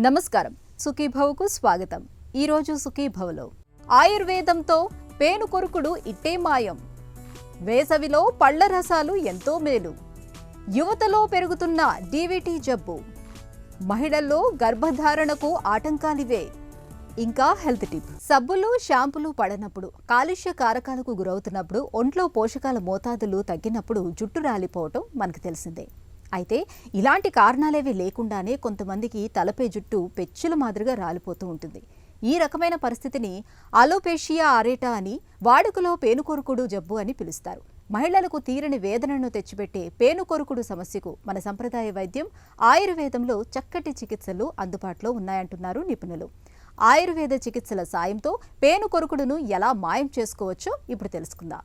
నమస్కారం, సుఖీభవకు స్వాగతం. ఈరోజు సుఖీభవలో ఆయుర్వేదంతో పేను కొరుకుడు ఇట్టే మాయం, వేసవిలో పళ్ల రసాలు ఎంతో మేలు, యువతలో పెరుగుతున్న డీవీటీ జబ్బు, మహిళల్లో గర్భధారణకు ఆటంకాలివే, ఇంకా హెల్త్ టిప్. సబ్బులు షాంపులు పడనప్పుడు, కాలుష్య కారకాలకు గురవుతున్నప్పుడు, ఒంట్లో పోషకాల మోతాదులు తగ్గినప్పుడు జుట్టు రాలిపోవటం మనకు తెలిసిందే. అయితే ఇలాంటి కారణాలేవి లేకుండానే కొంతమందికి తలపై జుట్టు పెచ్చుల మాదిరిగా రాలిపోతూ ఉంటుంది. ఈ రకమైన పరిస్థితిని అలోపేషియా అరేటా అని, వాడుకలో పేనుకొరుకుడు జబ్బు అని పిలుస్తారు. మహిళలకు తీరని వేదనను తెచ్చిపెట్టే పేనుకొరుకుడు సమస్యకు మన సంప్రదాయ వైద్యం ఆయుర్వేదంలో చక్కటి చికిత్సలు అందుబాటులో ఉన్నాయంటున్నారు నిపుణులు. ఆయుర్వేద చికిత్సల సాయంతో పేనుకొరుకుడును ఎలా మాయం చేసుకోవచ్చో ఇప్పుడు తెలుసుకుందాం.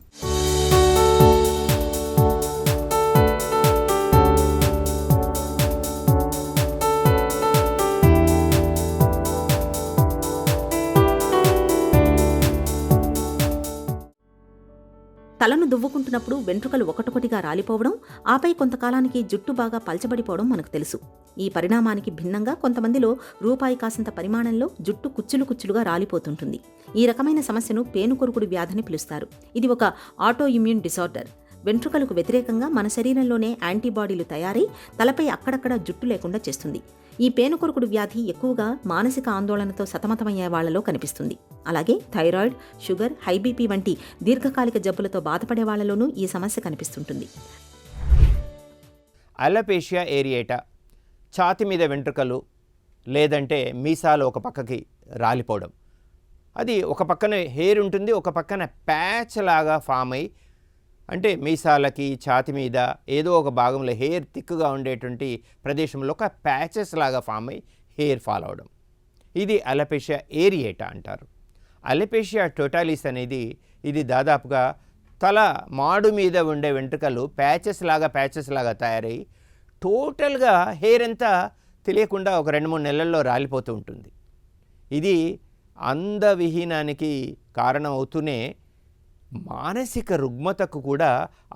తలను దువ్వుకుంటున్నప్పుడు వెంట్రుకలు ఒకటొకటిగా రాలిపోవడం, ఆపై కొంతకాలానికి జుట్టు బాగా పల్చబడిపోవడం మనకు తెలుసు. ఈ పరిణామానికి భిన్నంగా కొంతమందిలో రూపాయి కాసంత పరిమాణంలో జుట్టు కుచ్చులుగా రాలిపోతుంటుంది. ఈ రకమైన సమస్యను పేనుకొరుకుడు వ్యాధిని పిలుస్తారు. ఇది ఒక ఆటో ఇమ్యూన్ డిసార్డర్. వెంట్రుకలకు వ్యతిరేకంగా మన శరీరంలోనే యాంటీబాడీలు తయారై తలపై అక్కడక్కడ జుట్టు లేకుండా చేస్తుంది. ఈ పేనుకొరుకుడు వ్యాధి ఎక్కువగా మానసిక ఆందోళనతో సతమతమయ్యే వాళ్లలో కనిపిస్తుంది. అలాగే థైరాయిడ్, షుగర్, హై బీపీ వంటి దీర్ఘకాలిక జబ్బులతో బాధపడే వాళ్లలోనూ ఈ సమస్య కనిపిస్తుంటుంది. అలోపేషియా ఏరియేటా, ఛాతి మీద వెంట్రుకలు లేదంటే మీసాలు ఒక పక్కకి రాలిపోవడం. అది ఒక పక్కన హెయిర్ ఉంటుంది, ఒక పక్కన ప్యాచ్ లాగా ఫామ్ అయ్యి, అంటే మీసాలకి ఛాతి మీద ఏదో ఒక భాగంలో హెయిర్ థిక్గా ఉండేటువంటి ప్రదేశంలో ఒక ప్యాచెస్ లాగా ఫామ్ అయ్యి హెయిర్ ఫాల్ అవడం. ఇది అలోపేషియా ఏరియేటా అంటారు. అలోపేషియా టోటాలిస్ అనేది ఇది దాదాపుగా తల మాడు మీద ఉండే వెంట్రుకలు ప్యాచెస్ లాగా తయారయ్యి టోటల్గా హెయిర్ అంతా తెలియకుండా ఒక 2-3 నెలల్లో రాలిపోతూ ఉంటుంది. ఇది అందవిహీనానికి కారణం అవుతూనే మానసిక రుగ్మతకు కూడా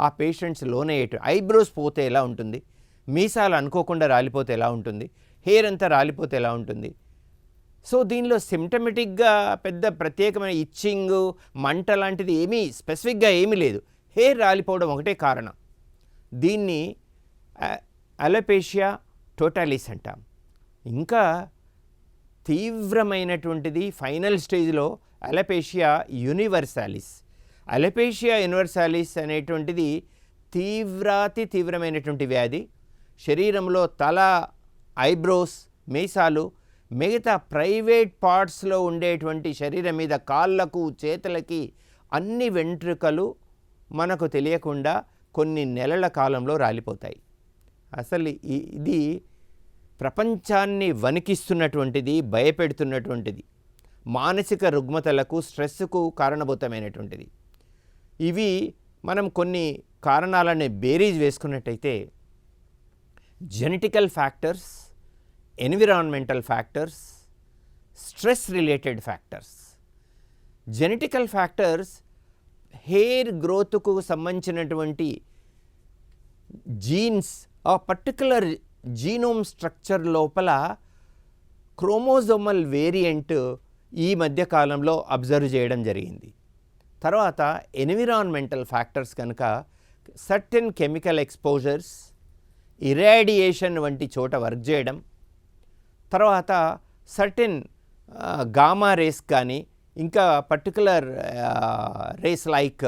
ఆ పేషెంట్స్ లోనయ్యేటు. ఐబ్రోస్ పోతే ఎలా ఉంటుంది, మీసాలు అనుకోకుండా రాలిపోతే ఎలా ఉంటుంది, హెయిర్ అంతా రాలిపోతే ఎలా ఉంటుంది. సో దీనిలో సిమ్టమెటిక్గా పెద్ద ప్రత్యేకమైన ఇచ్చింగ్, మంట లాంటిది ఏమీ స్పెసిఫిక్గా ఏమీ లేదు. హెయిర్ రాలిపోవడం ఒకటే కారణం. దీన్ని అలోపేషియా టోటాలిస్ అంటాం. ఇంకా తీవ్రమైనటువంటిది ఫైనల్ స్టేజ్లో అలోపేషియా యూనివర్సాలిస్. అలోపేషియా యూనివర్సాలిస్ అనేటువంటిది తీవ్రమైనటువంటి వ్యాధి. శరీరంలో తల, ఐబ్రోస్, మీసాలు, మిగతా ప్రైవేట్ పార్ట్స్లో ఉండేటువంటి శరీరం మీద కాళ్ళకు, చేతులకి అన్ని వెంట్రుకలు మనకు తెలియకుండా కొన్ని నెలల కాలంలో రాలిపోతాయి. అసలు ఇది ప్రపంచాన్ని వణికిస్తున్నటువంటిది, భయపెడుతున్నటువంటిది, మానసిక రుగ్మతలకు, స్ట్రెస్కు కారణభూతమైనటువంటిది. ఇవి మనం కొన్ని కారణాలని బేరీజ్ వేసుకున్నట్టయితే genetical factors, environmental factors, stress related factors. Genetical factors hair గ్రోత్కు సంబంధించినటువంటి జీన్స్, ఆ పర్టికులర్ జీనోమ్ స్ట్రక్చర్ లోపల క్రోమోజోమల్ వేరియంట్ ఈ మధ్యకాలంలో అబ్జర్వ్ చేయడం జరిగింది. తర్వాత ఎన్విరాన్మెంటల్ ఫ్యాక్టర్స్ కనుక సర్టెన్ కెమికల్ ఎక్స్పోజర్స్, ఇరాడియేషన్ వంటి చోట వర్క్ చేయడం, తర్వాత సర్టెన్ గామా రేస్ కానీ ఇంకా particular rays like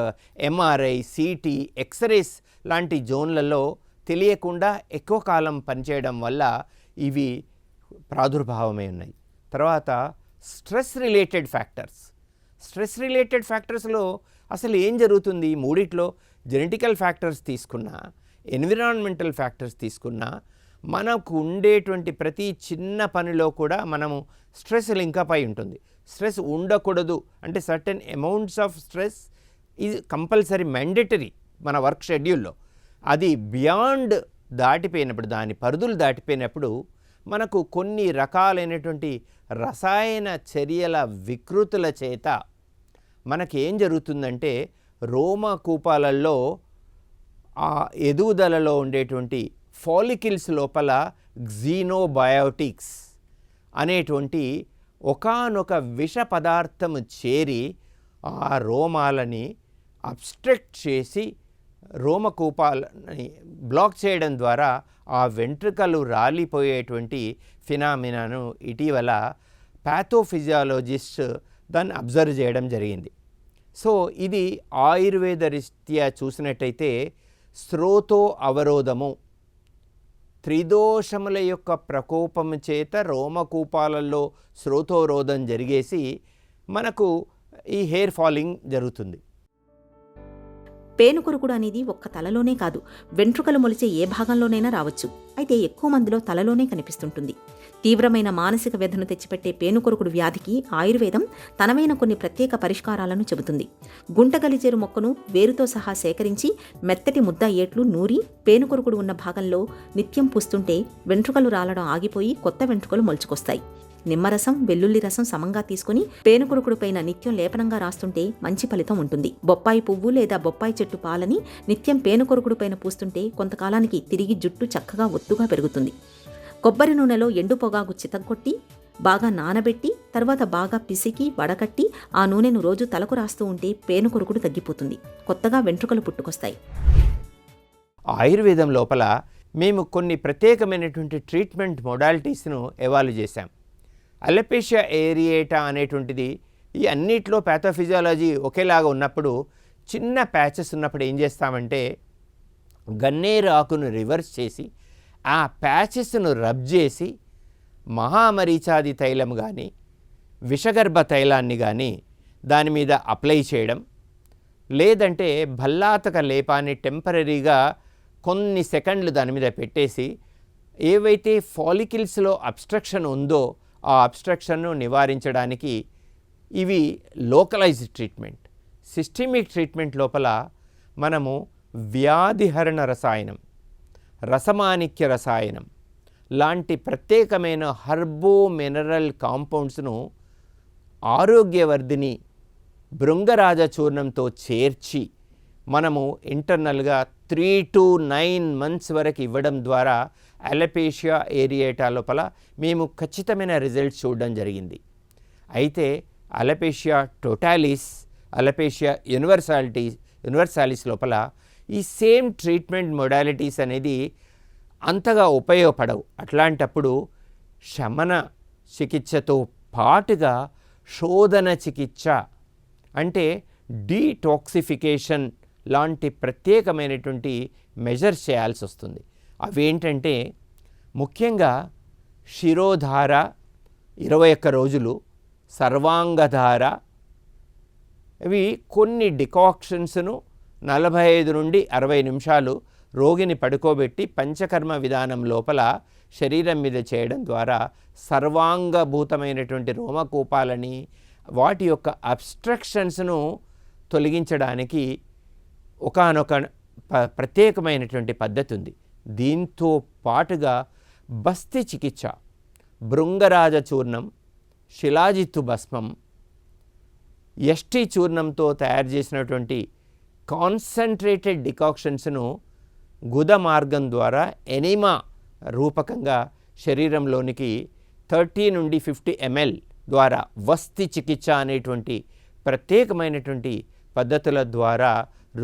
MRI, CT, X-rays లాంటి జోన్లలో తెలియకుండా ఎక్కువ కాలం పనిచేయడం వల్ల ఇవి ప్రాదుర్భావమై ఉన్నాయి. తర్వాత స్ట్రెస్ రిలేటెడ్ ఫ్యాక్టర్స్లో అసలు ఏం జరుగుతుంది? మూడిట్లో జెనెటికల్ ఫ్యాక్టర్స్ తీసుకున్నా, ఎన్విరాన్మెంటల్ ఫ్యాక్టర్స్ తీసుకున్నా, మనకు ఉండేటువంటి ప్రతి చిన్న పనిలో కూడా మనము స్ట్రెస్ లింకప్ అయి ఉంటుంది. స్ట్రెస్ ఉండకూడదు అంటే certain amounts of stress is compulsory, mandatory మన వర్క్ షెడ్యూల్లో. అది బియాండ్ దాటిపోయినప్పుడు, దాని పరిధులు దాటిపోయినప్పుడు మనకు కొన్ని రకాలైనటువంటి రసాయన చర్యల వికృతుల చేత మనకి ఏం జరుగుతుందంటే రోమకూపాలలో ఆ ఎదుగుదలలో ఉండేటువంటి ఫాలికిల్స్ లోపల గ్జీనోబయోటిక్స్ అనేటువంటి ఒకానొక విష పదార్థము చేరి ఆ రోమాలని అబ్స్ట్రక్ట్ చేసి రోమకూపాలని బ్లాక్ చేయడం ద్వారా ఆ వెంట్రుకలు రాలిపోయేటువంటి ఫినామినాను ఇటీవల ప్యాథోఫిజియాలజిస్ట్ దాన్ని అబ్జర్వ్ చేయడం జరిగింది. సో ఇది ఆయుర్వేద రీత్యా చూసినట్టయితే స్రోతో అవరోధము, త్రిదోషముల యొక్క ప్రకోపము చేత రోమకూపాలలో స్రోతోరోధం జరిగేసి మనకు ఈ హెయిర్ ఫాలింగ్ జరుగుతుంది. పేనుకొరుకుడు అనేది ఒక్క తలలోనే కాదు, వెంట్రుకలు మొలిచే ఏ భాగంలోనైనా రావచ్చు. అయితే ఎక్కువ మందిలో తలలోనే కనిపిస్తుంటుంది. తీవ్రమైన మానసిక వ్యధను తెచ్చిపెట్టే పేనుకొరుకుడు వ్యాధికి ఆయుర్వేదం తనవైన కొన్ని ప్రత్యేక పరిష్కారాలను చెబుతుంది. గుంటగలిచేరు మొక్కను వేరుతో సహా సేకరించి మెత్తటి ముద్ద ఏట్లు నూరి పేనుకొరుకుడు ఉన్న భాగంలో నిత్యం పూస్తుంటే వెంట్రుకలు రాలడం ఆగిపోయి కొత్త వెంట్రుకలు మొలుచుకొస్తాయి. నిమ్మరసం, వెల్లుల్లి రసం సమంగా తీసుకుని పేనుకొరుకుడు పైన నిత్యం లేపనంగా రాస్తుంటే మంచి ఫలితం ఉంటుంది. బొప్పాయి పువ్వు లేదా బొప్పాయి చెట్టు పాలని నిత్యం పేనుకొరుకుడు పైన పూస్తుంటే కొంతకాలానికి తిరిగి జుట్టు చక్కగా ఒత్తుగా పెరుగుతుంది. కొబ్బరి నూనెలో ఎండు పొగాకు చితగొట్టి బాగా నానబెట్టి తర్వాత బాగా పిసికి వడకట్టి ఆ నూనెను రోజు తలకు రాస్తూ ఉంటే పేనుకొరుకుడు తగ్గిపోతుంది. కొత్తగా వెంట్రుకలు పుట్టుకొస్తాయి. ఆయుర్వేదం లోపల మేము కొన్ని ప్రత్యేకమైనటువంటి ట్రీట్మెంట్ మొడాలిటీస్ను ఎవాల్వ్ చేశాం. అలపేషియా ఏరియేటా అనేటువంటిది ఈ అన్నిట్లో ప్యాథోఫిజియాలజీ ఒకేలాగా ఉన్నప్పుడు చిన్న ప్యాచెస్ ఉన్నప్పుడు ఏం చేస్తామంటే గన్నేరు ఆకును రివర్స్ చేసి ఆ ప్యాచెస్ను రబ్ చేసి మహామరీచాది తైలం కానీ విషగర్భ తైలాన్ని కానీ దాని మీద అప్లై చేయడం, లేదంటే భల్లాతక లేపాన్ని టెంపరీగా కొన్ని సెకండ్లు దాని మీద పెట్టేసి ఏవైతే ఫాలికిల్స్లో అబ్స్ట్రక్షన్ ఉందో ఆ అబ్స్ట్రక్షన్ను నివారించడానికి ఇవి లోకలైజ్డ్ ట్రీట్మెంట్. సిస్టమిక్ ట్రీట్మెంట్ లోపల మనము వ్యాధిహరణ రసాయనం, రసమాణిక్య రసాయనం లాంటి ప్రత్యేకమైన హర్బో మినరల్ కాంపౌండ్స్ను ఆరోగ్యవర్ధిని భృంగరాజ చూర్ణంతో చేర్చి మనము ఇంటర్నల్గా 3 to 9 months వరకు ఇవ్వడం ద్వారా అలపేషియా ఏరియేటా లోపల మేము ఖచ్చితమైన రిజల్ట్స్ చూడడం జరిగింది. అయితే అలపేషియా టోటాలిస్, అలపేషియా యూనివర్సాలిస్ లోపల ఈ సేమ్ ట్రీట్మెంట్ మొడాలిటీస్ అనేది అంతగా ఉపయోగపడవు. అట్లాంటప్పుడు శమన చికిత్సతో పాటుగా శోధన చికిత్స అంటే డీటాక్సిఫికేషన్ లాంటి ప్రత్యేకమైనటువంటి మెజర్స్ చేయాల్సి వస్తుంది. అవేంటంటే ముఖ్యంగా శిరోధార 21 రోజులు, సర్వాంగధార, ఇవి కొన్ని డికాక్షన్స్ను 45 నుండి 60 నిమిషాలు రోగిని పడుకోబెట్టి పంచకర్మ విధానం లోపల శరీరం మీద చేయడం ద్వారా సర్వాంగభూతమైనటువంటి రోమకూపాలని వాటి యొక్క అబ్స్ట్రక్షన్స్ను తొలగించడానికి ఒకానొక ప్రత్యేకమైనటువంటి పద్ధతి ఉంది. దీంతో పాటుగా బస్తి చికిత్స, భృంగరాజ చూర్ణం, శిలాజిత్తు భస్మం, ఎస్టీ చూర్ణంతో తయారు చేసినటువంటి కాన్సన్ట్రేటెడ్ డికాక్షన్స్ను గుద మార్గం ద్వారా ఎనిమా రూపకంగా శరీరంలోనికి 30 నుండి 50 ml ద్వారా వస్తి చికిత్స అనేటువంటి ప్రత్యేకమైనటువంటి పద్ధతుల ద్వారా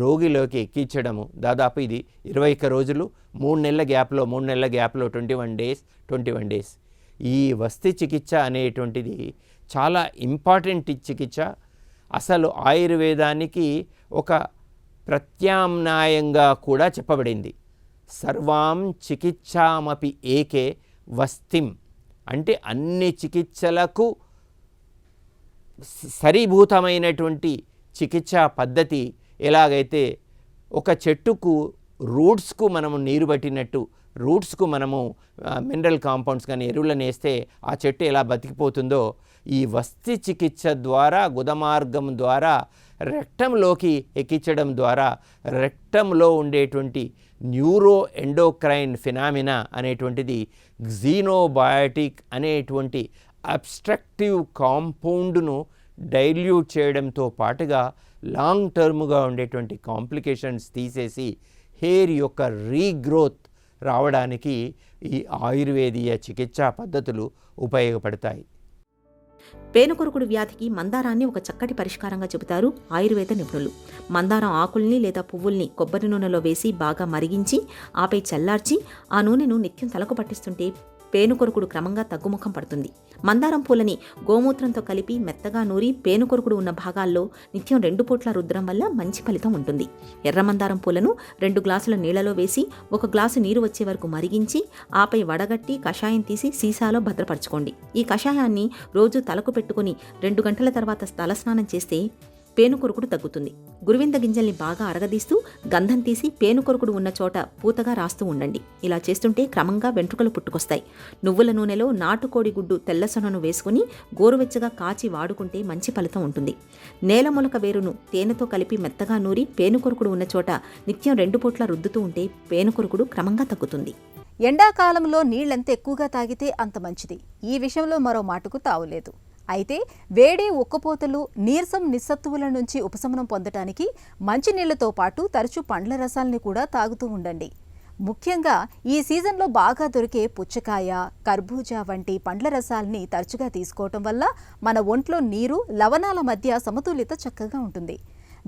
రోగిలోకి ఎక్కించడము. దాదాపు ఇది 21 రోజులు, 3 నెలల గ్యాప్లో 21 డేస్. ఈ వస్తి చికిత్స అనేటువంటిది చాలా ఇంపార్టెంట్ చికిత్స. అసలు ఆయుర్వేదానికి ఒక ప్రత్యామ్నాయంగా కూడా చెప్పబడింది. సర్వాం చికిత్సామపి ఏకే వస్తిం అంటే అన్ని చికిత్సలకు సరిభూతమైనటువంటి చికిత్సా పద్ధతి. ఎలాగైతే ఒక చెట్టుకు రూట్స్కు మనము నీరు పట్టినట్టు రూట్స్కు మనము మినరల్ కాంపౌండ్స్ కానీ ఎరువులను వేస్తే ఆ చెట్టు ఎలా బతికిపోతుందో, ఈ వస్తి చికిత్స ద్వారా గుదమార్గం ద్వారా రెక్టంలోకి ఎక్కించడం ద్వారా రెక్టంలో ఉండేటువంటి న్యూరో ఎండోక్రైన్ ఫినామినా అనేటువంటిది గ్జీనోబయాటిక్ అనేటువంటి అబ్స్ట్రక్టివ్ కాంపౌండ్ను డైల్యూట్ చేయడంతో పాటుగా లాంగ్ టర్మ్గా ఉండేటువంటి కాంప్లికేషన్స్ తీసేసి హెయిర్ యొక్క రీగ్రోత్, రావడానికి ఈ ఆయుర్వేదీయ చికిత్సా పద్ధతులు ఉపయోగపడతాయి. పేనుకొరుకుడు వ్యాధికి మందారాన్ని ఒక చక్కటి పరిష్కారంగా చెబుతారు ఆయుర్వేద నిపుణులు. మందారం ఆకుల్ని లేదా పువ్వుల్ని కొబ్బరి నూనెలో వేసి బాగా మరిగించి ఆపై చల్లార్చి ఆ నూనెను నిత్యం తలకు పట్టిస్తుంటే పేనుకొరుకుడు క్రమంగా తగ్గుముఖం పడుతుంది. మందారం పూలని గోమూత్రంతో కలిపి మెత్తగా నూరి పేనుకొరుకుడు ఉన్న భాగాల్లో నిత్యం 2 పూట్ల రుద్దడం వల్ల మంచి ఫలితం ఉంటుంది. ఎర్ర మందారం పూలను 2 గ్లాసుల నీళ్లలో వేసి 1 గ్లాసు నీరు వచ్చే వరకు మరిగించి ఆపై వడగట్టి కషాయం తీసి సీసాలో భద్రపరచుకోండి. ఈ కషాయాన్ని రోజు తలకు పెట్టుకుని 2 గంటల తర్వాత తలస్నానం చేస్తే పేనుకొరుకుడు తగ్గుతుంది. గురువింద గింజల్ని బాగా అరగదీస్తూ గంధం తీసి పేనుకొరుకుడు ఉన్న చోట పూతగా రాస్తూ ఉండండి. ఇలా చేస్తుంటే క్రమంగా వెంట్రుకలు పుట్టుకొస్తాయి. నువ్వుల నూనెలో నాటుకోడి గుడ్డు తెల్లసొనను వేసుకుని గోరువెచ్చగా కాచి వాడుకుంటే మంచి ఫలితం ఉంటుంది. నేలమొలక వేరును తేనెతో కలిపి మెత్తగా నూరి పేనుకొరుకుడు ఉన్న చోట నిత్యం 2 పూట్ల రుద్దుతూ ఉంటే పేనుకొరుకుడు క్రమంగా తగ్గుతుంది. ఎండాకాలంలో నీళ్లెంత ఎక్కువగా తాగితే అంత మంచిది. ఈ విషయంలో మరో మాటకు తావులేదు. అయితే వేడి, ఉక్కపోతలు, నీరసం, నిస్సత్తువుల నుంచి ఉపశమనం పొందటానికి మంచినీళ్లతో పాటు తరచూ పండ్ల రసాల్ని కూడా తాగుతూ ఉండండి. ముఖ్యంగా ఈ సీజన్లో బాగా దొరికే పుచ్చకాయ, కర్బూజా వంటి పండ్ల రసాల్ని తరచుగా తీసుకోవటం వల్ల మన ఒంట్లో నీరు, లవణాల మధ్య సమతుల్యత చక్కగా ఉంటుంది.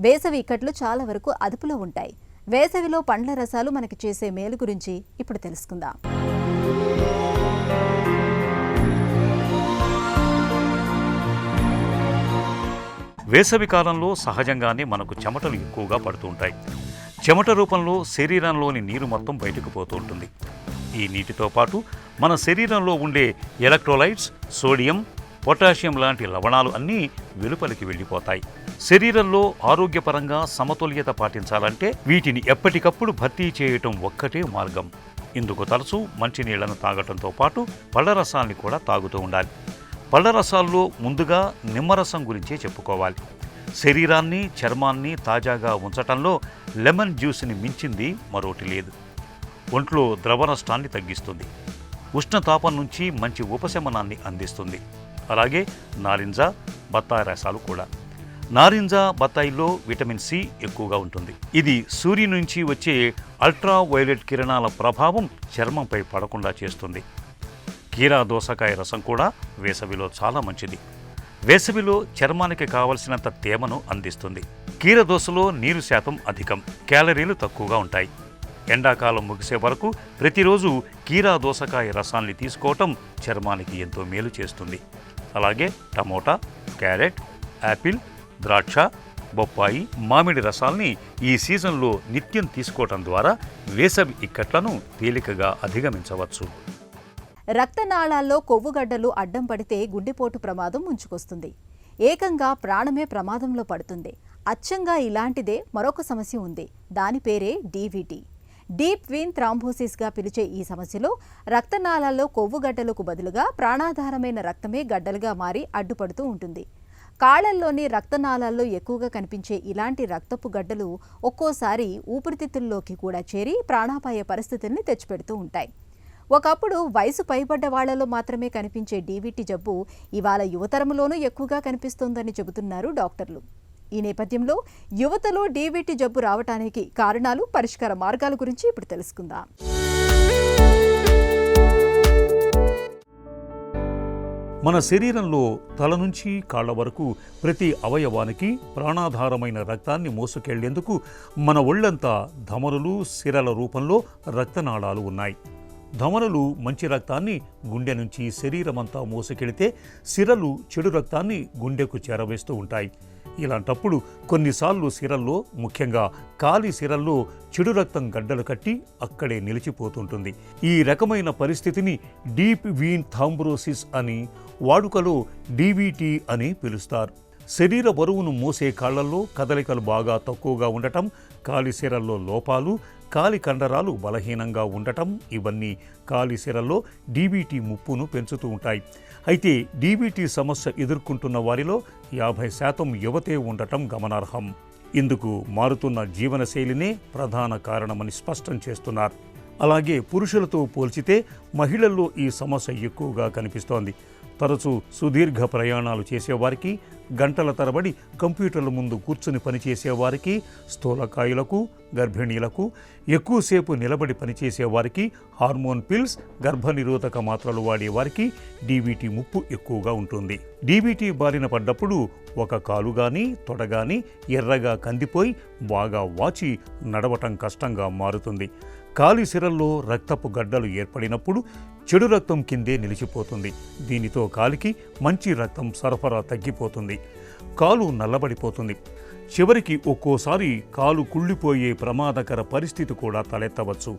వేసవి ఇక్కట్లు చాలా వరకు అదుపులో ఉంటాయి. వేసవిలో పండ్ల రసాలు మనకి చేసే మేలు గురించి ఇప్పుడు తెలుసుకుందాం. వేసవి కాలంలో సహజంగానే మనకు చెమటలు ఎక్కువగా పడుతూ ఉంటాయి. చెమట రూపంలో శరీరంలోని నీరు మొత్తం బయటకు పోతూ ఉంటుంది. ఈ నీటితో పాటు మన శరీరంలో ఉండే ఎలక్ట్రోలైట్స్, సోడియం, పొటాషియం లాంటి లవణాలు అన్నీ వెలుపలికి వెళ్ళిపోతాయి. శరీరంలో ఆరోగ్యపరంగా సమతుల్యత పాటించాలంటే వీటిని ఎప్పటికప్పుడు భర్తీ చేయటం ఒక్కటే మార్గం. ఇందుకు తరచూ మంచినీళ్లను తాగటంతో పాటు పళ్ళరసాల్ని కూడా తాగుతూ ఉండాలి. పళ్ళరసాల్లో ముందుగా నిమ్మరసం గురించే చెప్పుకోవాలి. శరీరాన్ని, చర్మాన్ని తాజాగా ఉంచటంలో లెమన్ జ్యూస్ని మించింది మరోటి లేదు. ఒంట్లో ద్రవ నష్టాన్ని తగ్గిస్తుంది. ఉష్ణతాపం నుంచి మంచి ఉపశమనాన్ని అందిస్తుంది. అలాగే నారింజ, బత్తాయి రసాలు కూడా. నారింజ, బత్తాయిలో విటమిన్ సి ఎక్కువగా ఉంటుంది. ఇది సూర్యుని నుంచి వచ్చే అల్ట్రా వైలెట్ కిరణాల ప్రభావం చర్మంపై పడకుండా చేస్తుంది. కీరా దోసకాయ రసం కూడా వేసవిలో చాలా మంచిది. వేసవిలో చర్మానికి కావలసినంత తేమను అందిస్తుంది. కీర దోసలో నీరు శాతం అధికం, క్యాలరీలు తక్కువగా ఉంటాయి. ఎండాకాలం ముగిసే వరకు ప్రతిరోజు కీరా దోసకాయ రసాన్ని తీసుకోవటం చర్మానికి ఎంతో మేలు చేస్తుంది. అలాగే టమోటా, క్యారెట్, యాపిల్, ద్రాక్ష, బొప్పాయి, మామిడి రసాల్ని ఈ సీజన్లో నిత్యం తీసుకోవటం ద్వారా వేసవి ఇక్కట్లను తేలికగా అధిగమించవచ్చు. రక్తనాళాల్లో కొవ్వుగడ్డలు అడ్డం పడితే గుండెపోటు ప్రమాదం ముంచుకొస్తుంది. ఏకంగా ప్రాణమే ప్రమాదంలో పడుతుంది. అచ్చంగా ఇలాంటిదే మరొక సమస్య ఉంది. దాని పేరే డీవీటీ. డీప్ వీన్ థ్రాంబోసిస్గా పిలిచే ఈ సమస్యలో రక్తనాళాల్లో కొవ్వుగడ్డలకు బదులుగా ప్రాణాధారమైన రక్తమే గడ్డలుగా మారి అడ్డుపడుతూ ఉంటుంది. కాళ్లల్లోని రక్తనాళాల్లో ఎక్కువగా కనిపించే ఇలాంటి రక్తపు గడ్డలు ఒక్కోసారి ఊపిరితిత్తుల్లోకి కూడా చేరి ప్రాణాపాయ పరిస్థితుల్ని తెచ్చిపెడుతూ ఉంటాయి. ఒకప్పుడు వయసు పైబడ్డ వాళ్లలో మాత్రమే కనిపించే డీవీటీ జబ్బు ఇవాళ యువతరంలోనూ ఎక్కువగా కనిపిస్తోందని చెబుతున్నారు డాక్టర్లు. ఈ నేపథ్యంలో యువతలో డీవీటీ జబ్బు రావడానికి కారణాలు, పరిష్కార మార్గాల గురించి ఇప్పుడు తెలుసుకుందాం. మన శరీరంలో తల నుంచి కాళ్ల వరకు ప్రతి అవయవానికి ప్రాణాధారమైన రక్తాన్ని మోసుకెళ్లేందుకు మన ఒళ్లంతా ధమనులు, సిరల రూపంలో రక్తనాళాలు ఉన్నాయి. ధమనులు మంచి రక్తాన్ని గుండె నుంచి శరీరమంతా మోసుకెళితే సిరలు చెడు రక్తాన్ని గుండెకు చేరవేస్తూ ఉంటాయి. ఇలాంటప్పుడు కొన్నిసార్లు సిరల్లో, ముఖ్యంగా కాలి సిరల్లో చెడు రక్తం గడ్డలు కట్టి అక్కడే నిలిచిపోతుంటుంది. ఈ రకమైన పరిస్థితిని డీప్ వీన్ థ్రాంబోసిస్ అని, వాడుకలో డీవీటీ అని పిలుస్తారు. శరీర బరువును మోసే కాళ్లలో కదలికలు బాగా తక్కువగా ఉండటం, కాలి సిరల్లో లోపాలు, కాలి కండరాలు బలహీనంగా ఉండటం, ఇవన్నీ కాలి సిరల్లో డీవీటీ ముప్పును పెంచుతూ ఉంటాయి. అయితే డీవీటీ సమస్య ఎదుర్కొంటున్న వారిలో 50% యువతే ఉండటం గమనార్హం. ఇందుకు మారుతున్న జీవనశైలినే ప్రధాన కారణమని స్పష్టం చేస్తున్నారు. అలాగే పురుషులతో పోల్చితే మహిళల్లో ఈ సమస్య ఎక్కువగా కనిపిస్తోంది. తరచూ సుదీర్ఘ ప్రయాణాలు చేసేవారికి, గంటల తరబడి కంప్యూటర్ల ముందు కూర్చుని పనిచేసేవారికి, స్థూలకాయులకు, గర్భిణీలకు, ఎక్కువసేపు నిలబడి పనిచేసేవారికి, హార్మోన్ పిల్స్, గర్భనిరోధక మాత్రలు వాడేవారికి డీబీటీ ముప్పు ఎక్కువగా ఉంటుంది. డీబీటీ బారిన పడ్డప్పుడు ఒక కాలు గాని తొడ గాని ఎర్రగా కందిపోయి బాగా వాచి నడవటం కష్టంగా మారుతుంది. కాలి సిరల్లో రక్తపు గడ్డలు ఏర్పడినప్పుడు చెడు రక్తం కిందే నిలిచిపోతుంది. దీనితో కాలికి మంచి రక్తం సరఫరా తగ్గిపోతుంది. కాలు నల్లబడిపోతుంది. చివరికి ఒక్కోసారి కాలు కుళ్ళిపోయే ప్రమాదకర పరిస్థితి కూడా తలెత్తవచ్చు.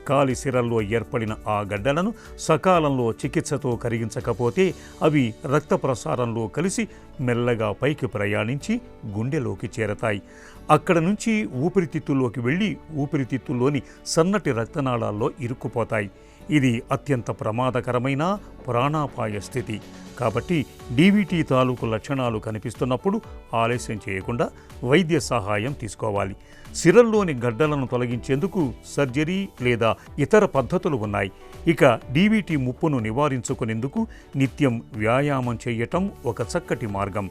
కాలి సిరల్లో ఏర్పడిన ఆ గడ్డలను సకాలంలో చికిత్సతో కరిగించకపోతే అవి రక్త ప్రసారంలో కలిసి మెల్లగా పైకి ప్రయాణించి గుండెలోకి చేరతాయి. అక్కడ నుంచి ఊపిరితిత్తుల్లోకి వెళ్ళి ఊపిరితిత్తుల్లోని సన్నటి రక్తనాళాల్లో ఇరుక్కుపోతాయి. ఇది అత్యంత ప్రమాదకరమైన ప్రాణాపాయ స్థితి. కాబట్టి డీబీటీ తాలూకు లక్షణాలు కనిపిస్తున్నప్పుడు ఆలస్యం చేయకుండా వైద్య సహాయం తీసుకోవాలి. సిరల్లోని గడ్డలను తొలగించేందుకు సర్జరీ లేదా ఇతర పద్ధతులు ఉన్నాయి. ఇక డీబీటీ ముప్పును నివారించుకునేందుకు నిత్యం వ్యాయామం చేయటం ఒక చక్కటి మార్గం.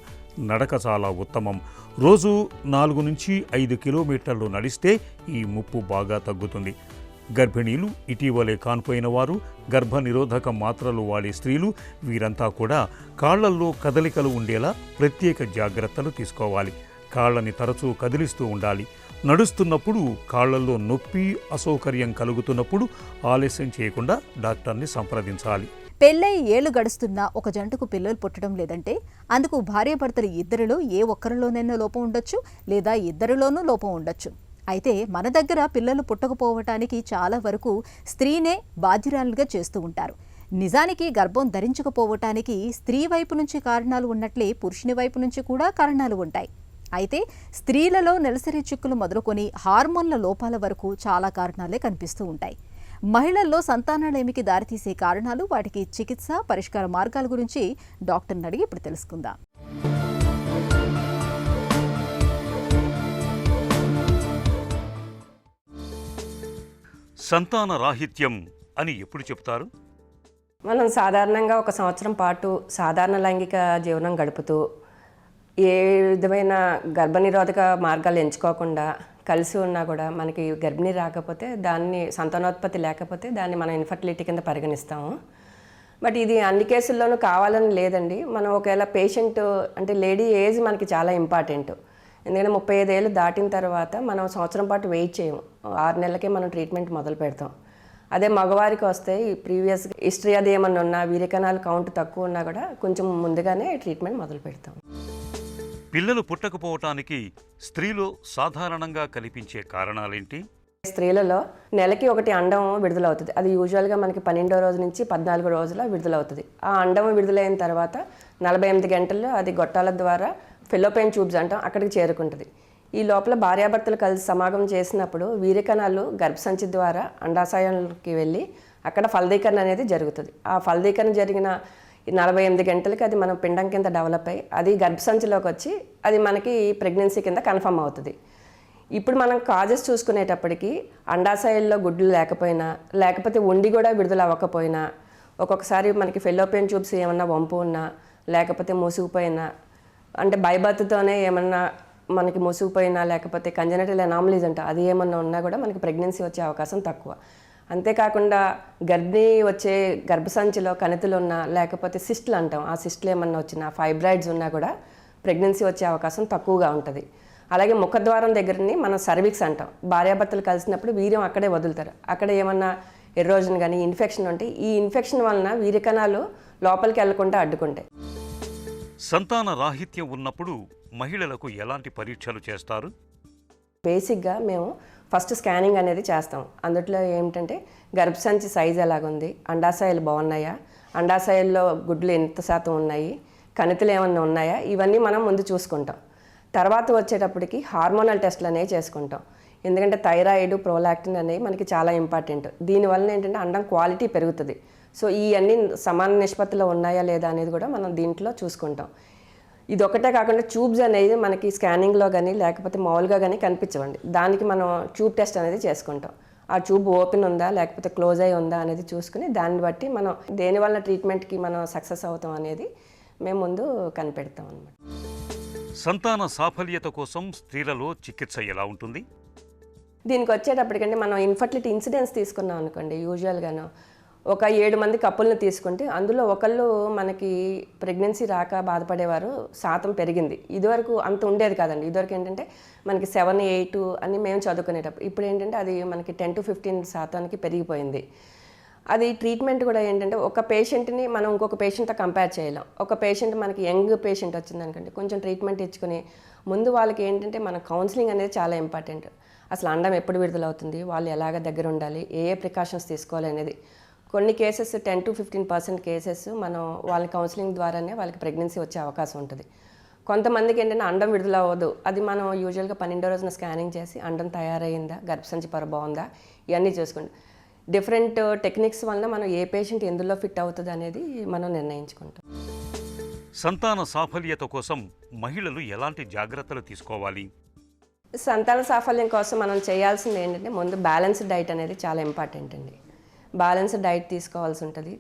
నడక చాలా ఉత్తమం. రోజు 4 నుంచి 5 కిలోమీటర్లు నడిస్తే ఈ ముప్పు బాగా తగ్గుతుంది. గర్భిణీలు, ఇటీవలే కాన్పోయిన వారు, గర్భనిరోధక మాత్రలు వాడే స్త్రీలు వీరంతా కూడా కాళ్లల్లో కదలికలు ఉండేలా ప్రత్యేక జాగ్రత్తలు తీసుకోవాలి. కాళ్ళని తరచూ కదిలిస్తూ ఉండాలి. నడుస్తున్నప్పుడు కాళ్లల్లో నొప్పి, అసౌకర్యం కలుగుతున్నప్పుడు ఆలస్యం చేయకుండా డాక్టర్ని సంప్రదించాలి. పెళ్ళై ఏళ్లు గడుస్తున్నా ఒక జంటకు పిల్లలు పుట్టడం లేదంటే అందుకు భార్యాభర్తలు ఇద్దరిలో ఏ ఒక్కరిలోనైనా లోపం ఉండొచ్చు, లేదా ఇద్దరిలోనూ లోపం ఉండొచ్చు. అయితే మన దగ్గర పిల్లలు పుట్టకపోవటానికి చాలా వరకు స్త్రీనే బాధ్యురాలుగా చేస్తూ ఉంటారు. నిజానికి గర్భం ధరించకపోవటానికి స్త్రీ వైపు నుంచి కారణాలు ఉన్నట్లే పురుషుని వైపు నుంచి కూడా కారణాలు ఉంటాయి. అయితే స్త్రీలలో నెలసరి చిక్కులు మొదలుకొని హార్మోన్ల లోపాల వరకు చాలా కారణాలే కనిపిస్తూ ఉంటాయి. మహిళల్లో సంతానలేమికి దారితీసే కారణాలు, వాటికి చికిత్స, పరిష్కార మార్గాల గురించి డాక్టర్ని అడిగి ఇప్పుడు తెలుసుకుందాం. సంతాన రాహిత్యం అని ఎప్పుడు చెప్తారు? మనం సాధారణంగా 1 సంవత్సరం పాటు సాధారణ లైంగిక జీవనం గడుపుతూ ఏ విధమైన గర్భనిరోధక మార్గాలు ఎంచుకోకుండా కలిసి ఉన్నా కూడా మనకి గర్భిణీ రాకపోతే, దాన్ని సంతానోత్పత్తి లేకపోతే దాన్ని మనం ఇన్ఫర్టిలిటీ కింద పరిగణిస్తాము. బట్ ఇది అన్ని కేసుల్లోనూ కావాలని లేదండి. మనం ఒకవేళ పేషెంట్ అంటే లేడీ ఏజ్ మనకి చాలా ఇంపార్టెంట్. ఎందుకంటే 35 ఏళ్ళు దాటిన తర్వాత మనం సంవత్సరం పాటు వెయిట్ చేయము. 6 నెలలకే మనం ట్రీట్మెంట్ మొదలు పెడతాం. అదే మగవారికి వస్తే ఈ ప్రీవియస్ హిస్టరీ అది ఏమన్నా ఉన్నా, వీర్యకణాలు కౌంట్ తక్కువ ఉన్నా కూడా కొంచెం ముందుగానే ట్రీట్మెంట్ మొదలు పెడతాం. పిల్లలు పుట్టకపోవటానికి స్త్రీలో సాధారణంగా కనిపించే కారణాలేంటి? స్త్రీలలో నెలకి 1 అండం విడుదలవుతుంది. అది యూజువల్గా మనకి 12వ రోజు నుంచి 14 రోజుల విడుదలవుతుంది. ఆ అండం విడుదలైన తర్వాత 48 గంటల్లో అది గొట్టాల ద్వారా ఫెలోపియన్ ట్యూబ్స్ అంటాం, అక్కడికి చేరుకుంటుంది. ఈ లోపల భార్యాభర్తలు కలిసి సమాగం చేసినప్పుడు వీర్యకణాలు గర్భసంచి ద్వారా అండాశయానికి వెళ్ళి అక్కడ ఫలదీకరణ అనేది జరుగుతుంది. ఆ ఫలదీకరణ జరిగిన 48 గంటలకి అది మనం పిండం కింద డెవలప్ అయ్యి అది గర్భసంచిలోకి వచ్చి అది మనకి ప్రెగ్నెన్సీ కింద కన్ఫర్మ్ అవుతుంది. ఇప్పుడు మనం కాజెస్ చూసుకునేటప్పటికి అండాశయాల్లో గుడ్లు లేకపోయినా, లేకపోతే ఉండి కూడా విడుదల అవ్వకపోయినా, ఒక్కొక్కసారి మనకి ఫెలోపియన్ ట్యూబ్స్ ఏమన్నా వంపు ఉన్నా, లేకపోతే మూసుకుపోయినా, అంటే బైబర్త్తోనే ఏమన్నా మనకి మూసుకుపోయినా, లేకపోతే కంజెనిటల్ అనామలీస్ అంట అది ఏమన్నా ఉన్నా కూడా మనకి ప్రెగ్నెన్సీ వచ్చే అవకాశం తక్కువ. అంతేకాకుండా గర్భిణీ వచ్చే గర్భసంచిలో కణితులు ఉన్నా, లేకపోతే సిస్టులు అంటాం, ఆ సిస్టులు ఏమన్నా వచ్చినా, ఫైబ్రాయిడ్స్ ఉన్నా కూడా ప్రెగ్నెన్సీ వచ్చే అవకాశం తక్కువగా ఉంటుంది. అలాగే ముఖద్వారం దగ్గరని మనం సర్విక్స్ అంటాం. భార్యాభర్తలు కలిసినప్పుడు వీర్యం అక్కడే వదులుతారు. అక్కడ ఏమన్నా ఎరోజన్ కానీ ఇన్ఫెక్షన్ ఉంటే ఈ ఇన్ఫెక్షన్ వలన వీర్యకణాలు లోపలికి వెళ్లకుండా అడ్డుకుంటాయి. సంతాన రాహిత్యం ఉన్నప్పుడు మహిళలకు ఎలాంటి పరీక్షలు చేస్తారు? బేసిక్గా మేము ఫస్ట్ స్కానింగ్ అనేది చేస్తాం. అందులో ఏమిటంటే గర్భసంచి సైజ్ ఎలాగుంది, అండాశయాలు బాగున్నాయా, అండాశయాల్లో గుడ్లు ఎంత శాతం ఉన్నాయి, కణితులు ఏమన్నా ఉన్నాయా, ఇవన్నీ మనం ముందు చూసుకుంటాం. తర్వాత వచ్చేటప్పటికి హార్మోనల్ టెస్ట్లు అనేవి చేసుకుంటాం. ఎందుకంటే థైరాయిడ్, ప్రోలాక్టిన్ అనేవి మనకి చాలా ఇంపార్టెంట్. దీనివల్ల ఏంటంటే అండం క్వాలిటీ పెరుగుతుంది. సో ఈ అన్ని సమాన నిష్పత్తిలో ఉన్నాయా లేదా అనేది కూడా మనం దీంట్లో చూసుకుంటాం. ఇది ఒకటే కాకుండా ట్యూబ్స్ అనేది మనకి స్కానింగ్లో కానీ లేకపోతే మామూలుగా కానీ కనిపించవండి. దానికి మనం ట్యూబ్ టెస్ట్ అనేది చేసుకుంటాం. ఆ ట్యూబ్ ఓపెన్ ఉందా లేకపోతే క్లోజ్ అయి ఉందా అనేది చూసుకుని దాన్ని బట్టి మనం దేనివల్ల ట్రీట్మెంట్కి మనం సక్సెస్ అవుతాం అనేది మేము ముందు కనిపెడతాం అన్నమాట. సంతాన సాఫల్యత కోసం స్త్రీలలో చికిత్స ఎలా ఉంటుంది? దీనికి వచ్చేటప్పటికంటే మనం ఇన్ఫర్టిలిటీ ఇన్సిడెన్స్ తీసుకున్నాం అనుకోండి, యూజువల్గాను ఒక 7 మంది కపుల్ని తీసుకుంటే అందులో ఒకళ్ళు మనకి ప్రెగ్నెన్సీ రాక బాధపడేవారు శాతం పెరిగింది. ఇదివరకు అంత ఉండేది కాదండి. ఇదివరకు ఏంటంటే మనకి 7, 8 అని మేము చదువుకునేటప్పుడు, ఇప్పుడు ఏంటంటే అది మనకి 10 to 15% పెరిగిపోయింది. అది ట్రీట్మెంట్ కూడా ఏంటంటే ఒక పేషెంట్ని మనం ఇంకొక పేషెంట్తో కంపేర్ చేయలేం. ఒక పేషెంట్ మనకి యంగ్ పేషెంట్ వచ్చిందనుకోండి, కొంచెం ట్రీట్మెంట్ ఇచ్చుకుని ముందు వాళ్ళకి ఏంటంటే మన కౌన్సిలింగ్ అనేది చాలా ఇంపార్టెంట్. అసలు అండం ఎప్పుడు విడుదలవుతుంది, వాళ్ళు ఎలాగ దగ్గర ఉండాలి, ఏ ప్రికాషన్స్ తీసుకోవాలి అనేది. కొన్ని కేసెస్ 10 to 15% కేసెస్ మనం వాళ్ళ కౌన్సిలింగ్ ద్వారానే వాళ్ళకి ప్రెగ్నెన్సీ వచ్చే అవకాశం ఉంటుంది. కొంతమందికి ఏంటంటే అండం విడుదల అవ్వదు. అది మనం యూజువల్గా 12వ రోజున స్కానింగ్ చేసి అండం తయారైందా, గర్భసంచి పొర బాగుందా, ఇవన్నీ చూసుకోండి. డిఫరెంట్ టెక్నిక్స్ వలన మనం ఏ పేషెంట్ ఎందులో ఫిట్ అవుతుంది అనేది మనం నిర్ణయించుకుంటాం. సంతాన సాఫల్యత కోసం మహిళలు ఎలాంటి జాగ్రత్తలు తీసుకోవాలి? సంతాన సాఫల్యం కోసం మనం చేయాల్సింది ఏంటంటే ముందు బ్యాలెన్స్డ్ డైట్ అనేది చాలా ఇంపార్టెంట్ అండి. బ్యాలెన్స్డ్ డైట్ తీసుకోవాల్సి ఉంటుంది.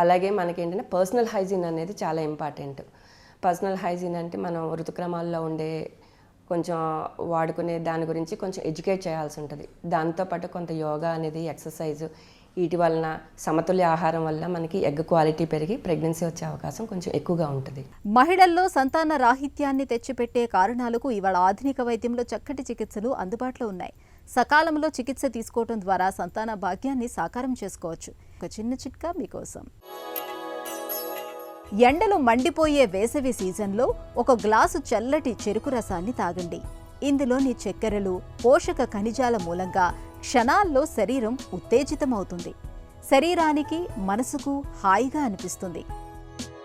అలాగే మనకి ఏంటంటే పర్సనల్ హైజీన్ అనేది చాలా ఇంపార్టెంట్. పర్సనల్ హైజీన్ అంటే మనం ఋతుక్రమాల్లో ఉండే కొంచెం వాడుకునే దాని గురించి కొంచెం ఎడ్యుకేట్ చేయాల్సి ఉంటుంది. దాంతోపాటు కొంత యోగా అనేది, ఎక్సర్సైజ్, వీటి వలన సమతుల్య ఆహారం వల్ల మనకి ఎగ్ క్వాలిటీ పెరిగి ప్రెగ్నెన్సీ వచ్చే అవకాశం కొంచెం ఎక్కువగా ఉంటుంది. మహిళల్లో సంతాన రాహిత్యాన్ని తెచ్చిపెట్టే కారణాలకు ఇవాళ ఆధునిక వైద్యంలో చక్కటి చికిత్సలు అందుబాటులో ఉన్నాయి. సకాలంలో చికిత్స తీసుకోవడం ద్వారా సంతాన భాగ్యాన్ని సాకారం చేసుకోవచ్చు. ఒక చిన్న చిట్కా మీకోసం. ఎండలు మండిపోయే వేసవి సీజన్లో ఒక గ్లాసు చల్లటి చెరుకు రసాన్ని తాగండి. ఇందులోని చక్కెరలు, పోషక ఖనిజాల మూలంగా క్షణాల్లో శరీరం ఉత్తేజితమవుతుంది. శరీరానికి, మనసుకు హాయిగా అనిపిస్తుంది.